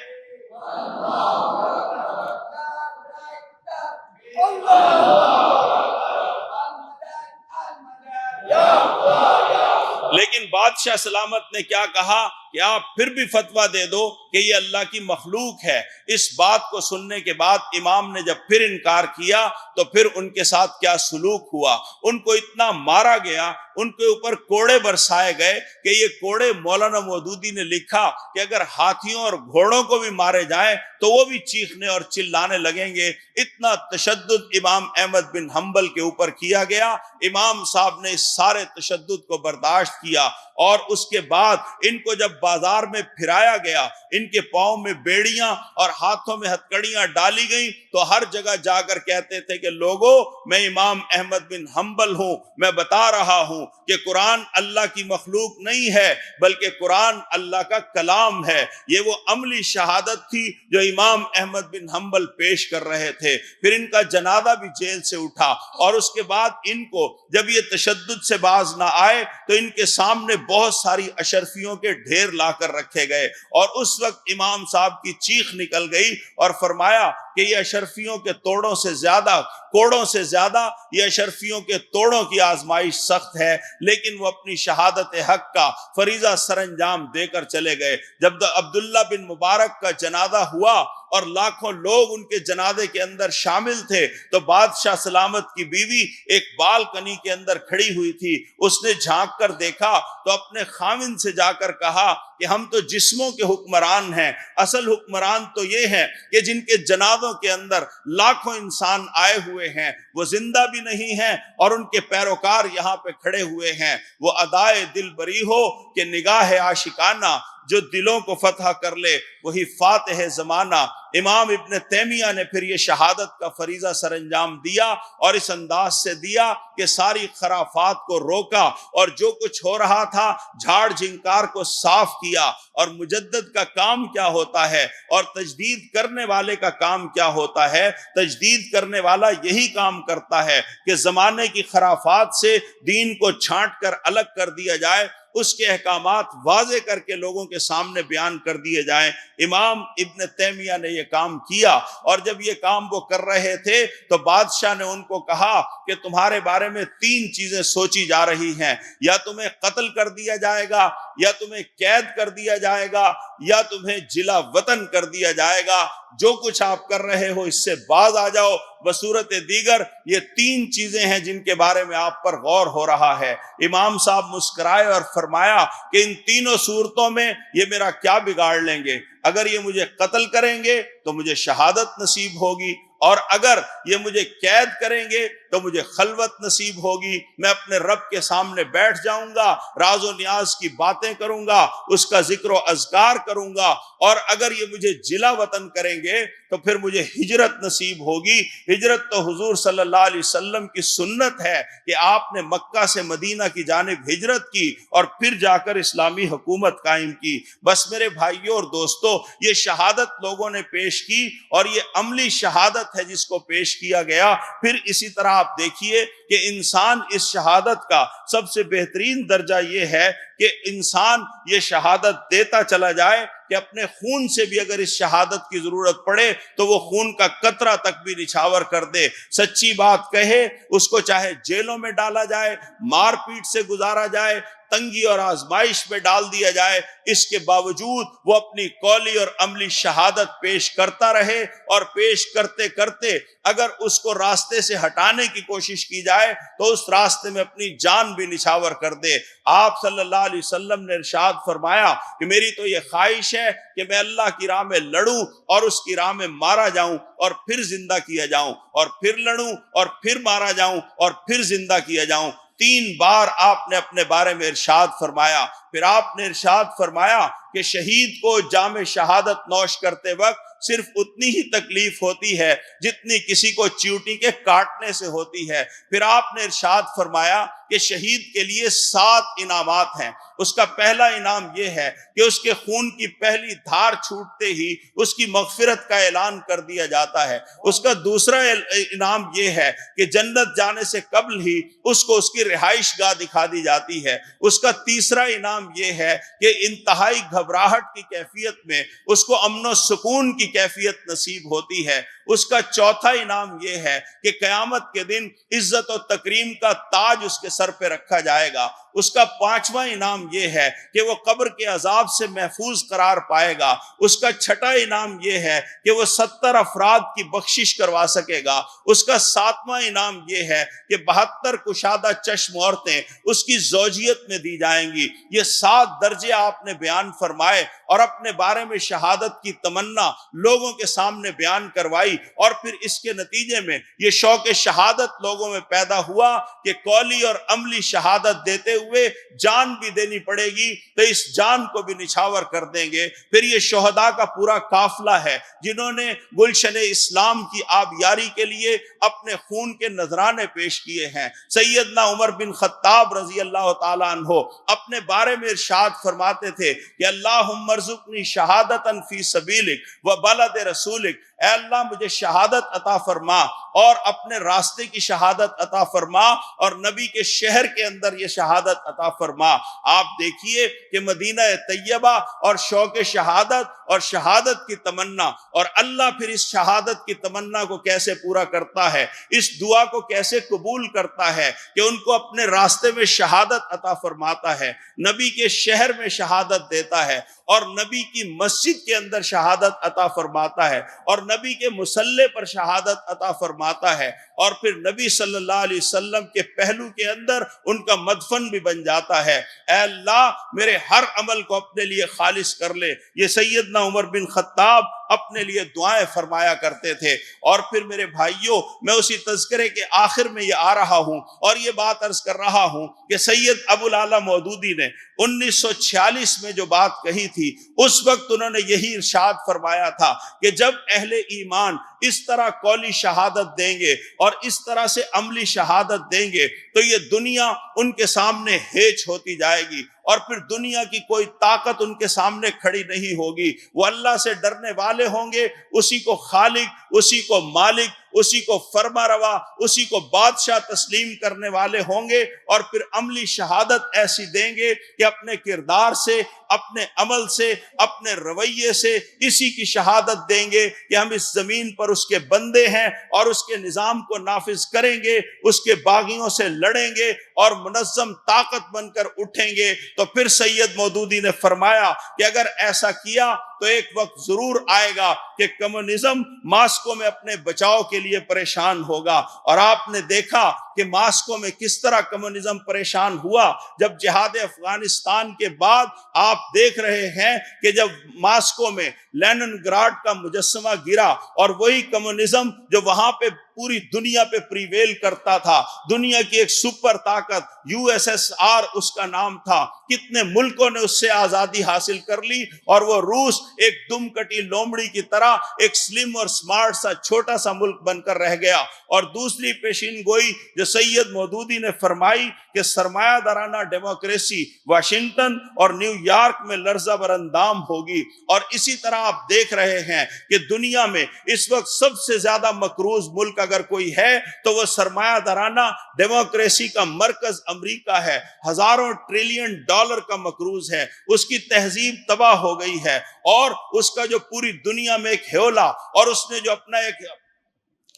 لیکن بادشاہ سلامت نے کیا کہا کہ آپ پھر بھی فتویٰ دے دو کہ یہ اللہ کی مخلوق ہے۔ اس بات کو سننے کے بعد امام نے جب پھر انکار کیا تو پھر ان کے ساتھ کیا سلوک ہوا، ان کو اتنا مارا گیا، ان کے اوپر کوڑے برسائے گئے کہ یہ کوڑے مولانا مودودی نے لکھا کہ اگر ہاتھیوں اور گھوڑوں کو بھی مارے جائیں تو وہ بھی چیخنے اور چلانے لگیں گے۔ اتنا تشدد امام احمد بن حنبل کے اوپر کیا گیا۔ امام صاحب نے اس سارے تشدد کو برداشت کیا، اور اس کے بعد ان کو جب بازار میں پھرایا گیا، ان کے پاؤں میں بیڑیاں اور ہاتھوں میں ہتکڑیاں ڈالی گئیں تو ہر جگہ جا کر کہتے تھے کہ لوگوں، میں امام احمد بن حنبل ہوں، میں بتا رہا ہوں کہ قرآن اللہ کی مخلوق نہیں ہے بلکہ قرآن اللہ کا کلام ہے۔ یہ وہ عملی شہادت تھی جو امام احمد بن حنبل پیش کر رہے تھے۔ پھر ان کا جنازہ بھی جیل سے اٹھا، اور اس کے بعد ان کو جب یہ تشدد سے باز نہ آئے تو ان کے سامنے بہت ساری اشرفیوں کے ڈھیر لا کر رکھے گئے، اور اس وقت امام صاحب کی چیخ نکل گئی اور فرمایا کہ یہ اشرفیوں کے توڑوں سے زیادہ، کوڑوں سے زیادہ یہ اشرفیوں کے توڑوں کی آزمائش سخت ہے، لیکن وہ اپنی شہادت حق کا فریضہ سر انجام دے کر چلے گئے۔ جب عبداللہ بن مبارک کا جنازہ ہوا اور لاکھوں لوگ ان کے جنازے کے اندر شامل تھے تو بادشاہ سلامت کی بیوی ایک بالکنی کے اندر کھڑی ہوئی تھی، اس نے جھانک کر دیکھا تو اپنے خاوند سے جا کر کہا کہ ہم تو جسموں کے حکمران ہیں، اصل حکمران تو یہ ہیں کہ جن کے جنازوں کے اندر لاکھوں انسان آئے ہوئے ہیں، وہ زندہ بھی نہیں ہیں اور ان کے پیروکار یہاں پہ کھڑے ہوئے ہیں۔ وہ ادائے دل بری ہو کہ نگاہ عاشقانہ، جو دلوں کو فتح کر لے وہی فاتح زمانہ۔ امام ابن تیمیہ نے پھر یہ شہادت کا فریضہ سر انجام دیا، اور اس انداز سے دیا کہ ساری خرافات کو روکا، اور جو کچھ ہو رہا تھا جھاڑ جھنکار کو صاف کیا۔ اور مجدد کا کام کیا ہوتا ہے اور تجدید کرنے والے کا کام کیا ہوتا ہے؟ تجدید کرنے والا یہی کام کرتا ہے کہ زمانے کی خرافات سے دین کو چھانٹ کر الگ کر دیا جائے، اس کے احکامات واضح کر کے لوگوں کے سامنے بیان کر دیے جائیں۔ امام ابن تیمیہ نے یہ کام کیا، اور جب یہ کام وہ کر رہے تھے تو بادشاہ نے ان کو کہا کہ تمہارے بارے میں 3 چیزیں سوچی جا رہی ہیں، یا تمہیں قتل کر دیا جائے گا، یا تمہیں قید کر دیا جائے گا، یا تمہیں جلا وطن کر دیا جائے گا۔ جو کچھ آپ کر رہے ہو اس سے باز آ جاؤ۔ بصورت دیگر یہ 3 چیزیں ہیں جن کے بارے میں آپ پر غور ہو رہا ہے۔ امام صاحب مسکرائے اور فرمایا کہ ان تینوں صورتوں میں یہ میرا کیا بگاڑ لیں گے؟ اگر یہ مجھے قتل کریں گے تو مجھے شہادت نصیب ہوگی، اور اگر یہ مجھے قید کریں گے تو مجھے خلوت نصیب ہوگی، میں اپنے رب کے سامنے بیٹھ جاؤں گا، راز و نیاز کی باتیں کروں گا، اس کا ذکر و اذکار کروں گا، اور اگر یہ مجھے جلا وطن کریں گے تو پھر مجھے ہجرت نصیب ہوگی۔ ہجرت تو حضور صلی اللہ علیہ وسلم کی سنت ہے کہ آپ نے مکہ سے مدینہ کی جانب ہجرت کی اور پھر جا کر اسلامی حکومت قائم کی۔ بس میرے بھائیوں اور دوستوں، یہ شہادت لوگوں نے پیش کی اور یہ عملی شہادت ہے جس کو پیش کیا گیا۔ پھر اسی طرح آپ دیکھیے کہ انسان اس شہادت کا سب سے بہترین درجہ یہ ہے کہ انسان یہ شہادت دیتا چلا جائے کہ اپنے خون سے بھی اگر اس شہادت کی ضرورت پڑے تو وہ خون کا قطرہ تک بھی نچھاور کر دے، سچی بات کہے، اس کو چاہے جیلوں میں ڈالا جائے، مار پیٹ سے گزارا جائے، تنگی اور آزمائش میں ڈال دیا جائے، اس کے باوجود وہ اپنی قولی اور عملی شہادت پیش کرتا رہے، اور پیش کرتے کرتے اگر اس کو راستے سے ہٹانے کی کوشش کی جائے تو اس راستے میں اپنی جان بھی نچھاور کر دے۔ آپ صلی اللہ علیہ وسلم نے ارشاد فرمایا کہ میری تو یہ خواہش ہے کہ میں اللہ کی راہ میں لڑوں اور اس کی راہ میں مارا جاؤں اور پھر زندہ کیا جاؤں، اور پھر لڑوں اور پھر مارا جاؤں اور پھر زندہ کیا جاؤں۔ 3 بار آپ نے اپنے بارے میں ارشاد فرمایا۔ پھر آپ نے ارشاد فرمایا کہ شہید کو جام شہادت نوش کرتے وقت صرف اتنی ہی تکلیف ہوتی ہے جتنی کسی کو چیوٹی کے کاٹنے سے ہوتی ہے۔ پھر آپ نے ارشاد فرمایا کہ شہید کے لیے 7 انعامات ہیں۔ اس کا پہلا انعام یہ ہے کہ اس کے خون کی پہلی دھار چھوٹتے ہی اس کی مغفرت کا اعلان کر دیا جاتا ہے۔ اس کا دوسرا انعام یہ ہے کہ جنت جانے سے قبل ہی اس کو اس کی رہائش گاہ دکھا دی جاتی ہے۔ اس کا تیسرا انعام یہ ہے کہ انتہائی گھبراہٹ کی کیفیت میں اس کو امن و سکون کی کیفیت نصیب ہوتی ہے۔ اس کا چوتھا انعام یہ ہے کہ قیامت کے دن عزت و تکریم کا تاج اس کے سر پہ رکھا جائے گا۔ اس کا 5واں انعام یہ ہے کہ وہ قبر کے عذاب سے محفوظ قرار پائے گا۔ اس کا 6واں انعام یہ ہے کہ وہ 70 افراد کی بخشش کروا سکے گا۔ اس کا 7واں انعام یہ ہے کہ 72 کشادہ چشم عورتیں اس کی زوجیت میں دی جائیں گی۔ یہ 7 درجے آپ نے بیان فرمائے اور اپنے بارے میں شہادت کی تمنا لوگوں کے سامنے بیان کروائی، اور پھر اس کے نتیجے میں یہ شوق شہادت لوگوں میں پیدا ہوا کہ قولی اور عملی شہادت دیتے ہوئے جان بھی دینی پڑے گی تو اس جان کو بھی نچھاور کر دیں گے۔ پھر یہ شہداء کا پورا قافلہ ہے جنہوں نے گلشن اسلام کی آبیاری کے لیے اپنے خون کے نذرانے پیش کیے ہیں۔ سیدنا عمر بن خطاب رضی اللہ تعالیٰ عنہ اپنے بارے میں ارشاد فرماتے تھے کہ اللہم ارزقنی شہادتا فی سبیلک و بلد رسولک، اے اللہ مجھے شہادت عطا فرما اور اپنے راستے کی شہادت عطا فرما اور نبی کے شہر کے اندر یہ شہادت عطا فرما۔ آپ دیکھیے کہ مدینہ طیبہ اور شوق شہادت اور شہادت کی تمنا، اور اللہ پھر اس شہادت کی تمنا کو کیسے پورا کرتا ہے، اس دعا کو کیسے قبول کرتا ہے کہ ان کو اپنے راستے میں شہادت عطا فرماتا ہے، نبی کے شہر میں شہادت دیتا ہے، اور نبی کی مسجد کے اندر شہادت عطا فرماتا ہے، اور نبی کے مصلی پر شہادت عطا فرماتا ہے، اور پھر نبی صلی اللہ علیہ وسلم کے پہلو کے اندر ان کا مدفن بھی بن جاتا ہے۔ اے اللہ میرے ہر عمل کو اپنے لیے خالص کر لے، یہ سیدنا عمر بن خطاب اپنے لیے دعائیں فرمایا کرتے تھے۔ اور پھر میرے بھائیوں، میں اسی تذکرے کے آخر میں یہ آ رہا ہوں اور یہ بات عرض کر رہا ہوں کہ سید ابو الاعلیٰ مودودی نے 1946 میں جو بات کہی تھی، اس وقت انہوں نے یہی ارشاد فرمایا تھا کہ جب اہل ایمان اس طرح قولی شہادت دیں گے اور اس طرح سے عملی شہادت دیں گے تو یہ دنیا ان کے سامنے ہیچ ہوتی جائے گی، اور پھر دنیا کی کوئی طاقت ان کے سامنے کھڑی نہیں ہوگی۔ وہ اللہ سے ڈرنے والے ہوں گے، اسی کو خالق، اسی کو مالک، اسی کو فرما روا، اسی کو بادشاہ تسلیم کرنے والے ہوں گے، اور پھر عملی شہادت ایسی دیں گے کہ اپنے کردار سے، اپنے عمل سے، اپنے رویے سے اسی کی شہادت دیں گے کہ ہم اس زمین پر اس کے بندے ہیں اور اس کے نظام کو نافذ کریں گے، اس کے باغیوں سے لڑیں گے اور منظم طاقت بن کر اٹھیں گے۔ تو پھر سید مودودی نے فرمایا کہ اگر ایسا کیا تو ایک وقت ضرور آئے گا کہ کمیونزم ماسکو میں اپنے بچاؤ کے لیے پریشان ہوگا، اور آپ نے دیکھا کہ ماسکو میں کس طرح کمیونزم پریشان ہوا. جب جہاد افغانستان کے بعد آپ دیکھ رہے ہیں کہ جب ماسکو میں لینن گراڈ کا مجسمہ گرا اور وہی کمیونزم جو وہاں پہ پوری دنیا پہ پریویل کرتا تھا، دنیا کی ایک سپر طاقت USSR اس کا نام تھا، کتنے ملکوں نے اس سے آزادی حاصل کر لی اور وہ روس ایک دم کٹی لومڑی کی طرح ایک سلم اور سمارٹ سا چھوٹا سا ملک بن کر رہ گیا. اور دوسری پیشین گوئی جو سید مودودی نے فرمائی کہ سرمایہ دارانہ ڈیموکریسی واشنگٹن اور نیو یارک میں لرزہ براندام ہوگی. اور اسی طرح آپ دیکھ رہے ہیں کہ دنیا میں اس وقت سب سے زیادہ مقروض ملک اگر کوئی ہے تو وہ سرمایہ دارانہ ڈیموکریسی کا مرکز امریکہ ہے. ہزاروں ٹریلین ڈالر کا مقروض ہے، اس کی تہذیب تباہ ہو گئی ہے اور اس کا جو پوری دنیا میں ایک ہیولا اور اس نے جو اپنا ایک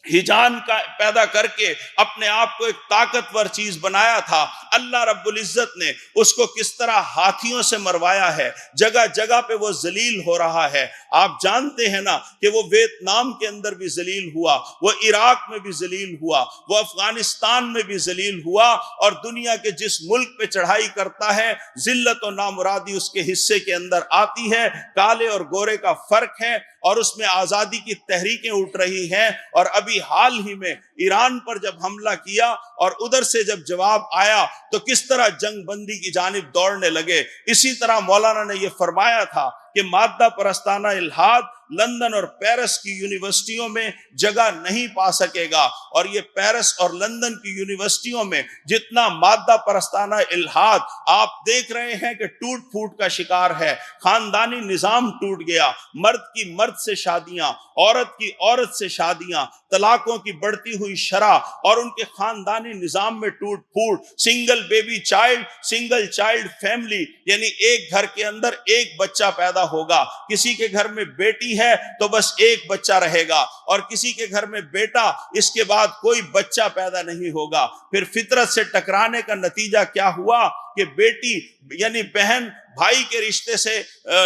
ہجان کا پیدا کر کے اپنے آپ کو ایک طاقتور چیز بنایا تھا، اللہ رب العزت نے اس کو کس طرح ہاتھیوں سے مروایا ہے. جگہ جگہ پہ وہ ذلیل ہو رہا ہے. آپ جانتے ہیں نا کہ وہ ویتنام کے اندر بھی ذلیل ہوا، وہ عراق میں بھی ذلیل ہوا، وہ افغانستان میں بھی ذلیل ہوا. اور دنیا کے جس ملک پہ چڑھائی کرتا ہے ذلت و نامرادی اس کے حصے کے اندر آتی ہے. کالے اور گورے کا فرق ہے اور اس میں آزادی کی تحریکیں اٹھ رہی ہیں. اور ابھی حال ہی میں ایران پر جب حملہ کیا اور ادھر سے جب جواب آیا تو کس طرح جنگ بندی کی جانب دوڑنے لگے. اسی طرح مولانا نے یہ فرمایا تھا کہ مادہ پرستانہ الحاد لندن اور پیرس کی یونیورسٹیوں میں جگہ نہیں پا سکے گا. اور یہ پیرس اور لندن کی یونیورسٹیوں میں جتنا مادہ پرستانہ الحاد آپ دیکھ رہے ہیں کہ ٹوٹ پھوٹ کا شکار ہے. خاندانی نظام ٹوٹ گیا، مرد کی مرد سے شادیاں، عورت کی عورت سے شادیاں، طلاقوں کی بڑھتی ہوئی شرح اور ان کے خاندانی نظام میں ٹوٹ پھوٹ. Single baby child, single child family, یعنی ایک گھر کے اندر ایک بچہ پیدا ہوگا. کسی کے گھر میں بیٹی ہے تو بس ایک بچہ رہے گا اور کسی کے گھر میں بیٹا، اس کے بعد کوئی بچہ پیدا نہیں ہوگا. پھر فطرت سے ٹکرانے کا نتیجہ کیا ہوا کہ بیٹی یعنی بہن بھائی کے رشتے سے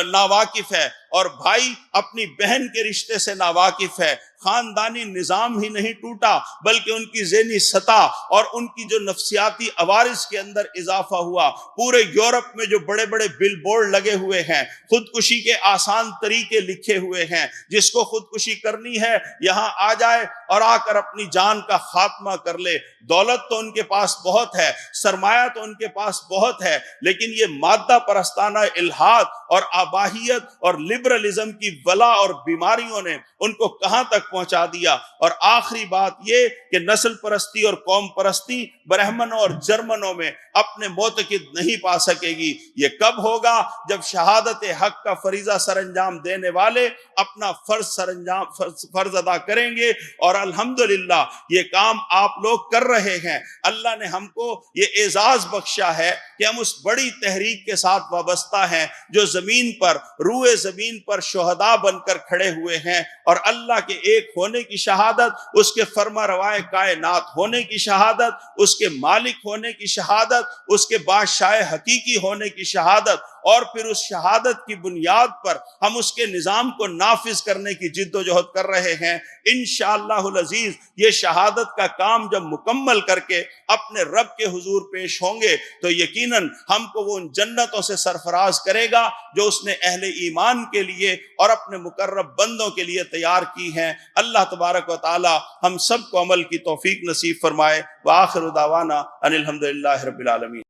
ناواقف ہے اور بھائی اپنی بہن کے رشتے سے ناواقف ہے. خاندانی نظام ہی نہیں ٹوٹا بلکہ ان کی ذہنی سطح اور ان کی جو نفسیاتی عوارض کے اندر اضافہ ہوا. پورے یورپ میں جو بڑے بڑے بل بورڈ لگے ہوئے ہیں، خودکشی کے آسان طریقے لکھے ہوئے ہیں، جس کو خودکشی کرنی ہے یہاں آ جائے اور آ کر اپنی جان کا خاتمہ کر لے. دولت تو ان کے پاس بہت ہے، سرمایہ تو ان کے پاس بہت ہے، لیکن یہ مادہ پرستانہ الحاد اور آباہیت اور لبرلزم کی ولا اور بیماریوں نے ان کو کہاں تک پہنچا دیا. اور آخری بات یہ کہ نسل پرستی اور قوم پرستی برہمنوں اور جرمنوں میں اپنے معتقد نہیں پا سکے گی. یہ کب ہوگا؟ جب شہادت حق کا فریضہ سر انجام دینے والے اپنا فرض ادا کریں گے. اور الحمدللہ یہ کام آپ لوگ کر رہے ہیں. اللہ نے ہم کو یہ اعزاز بخشا ہے کہ ہم اس بڑی تحریک کے ساتھ وابستہ ہیں جو زمین پر روئے زمین پر شہداء بن کر کھڑے ہوئے ہیں. اور اللہ کے ایک ہونے کی شہادت، اس کے فرما روائے کائنات ہونے کی شہادت، اس کے مالک ہونے کی شہادت، اس کے بادشاہ حقیقی ہونے کی شہادت، اور پھر اس شہادت کی بنیاد پر ہم اس کے نظام کو نافذ کرنے کی جد و جہد کر رہے ہیں. انشاءاللہ العزیز یہ شہادت کا کام جب مکمل کر کے اپنے رب کے حضور پیش ہوں گے تو یقیناً ہم کو وہ ان جنتوں سے سرفراز کرے گا جو اس نے اہل ایمان کے لیے اور اپنے مقرب بندوں کے لیے تیار کی ہیں. اللہ تبارک و تعالی ہم سب کو عمل کی توفیق نصیب فرمائے. وآخر دعوانا ان الحمدللہ رب العالمین.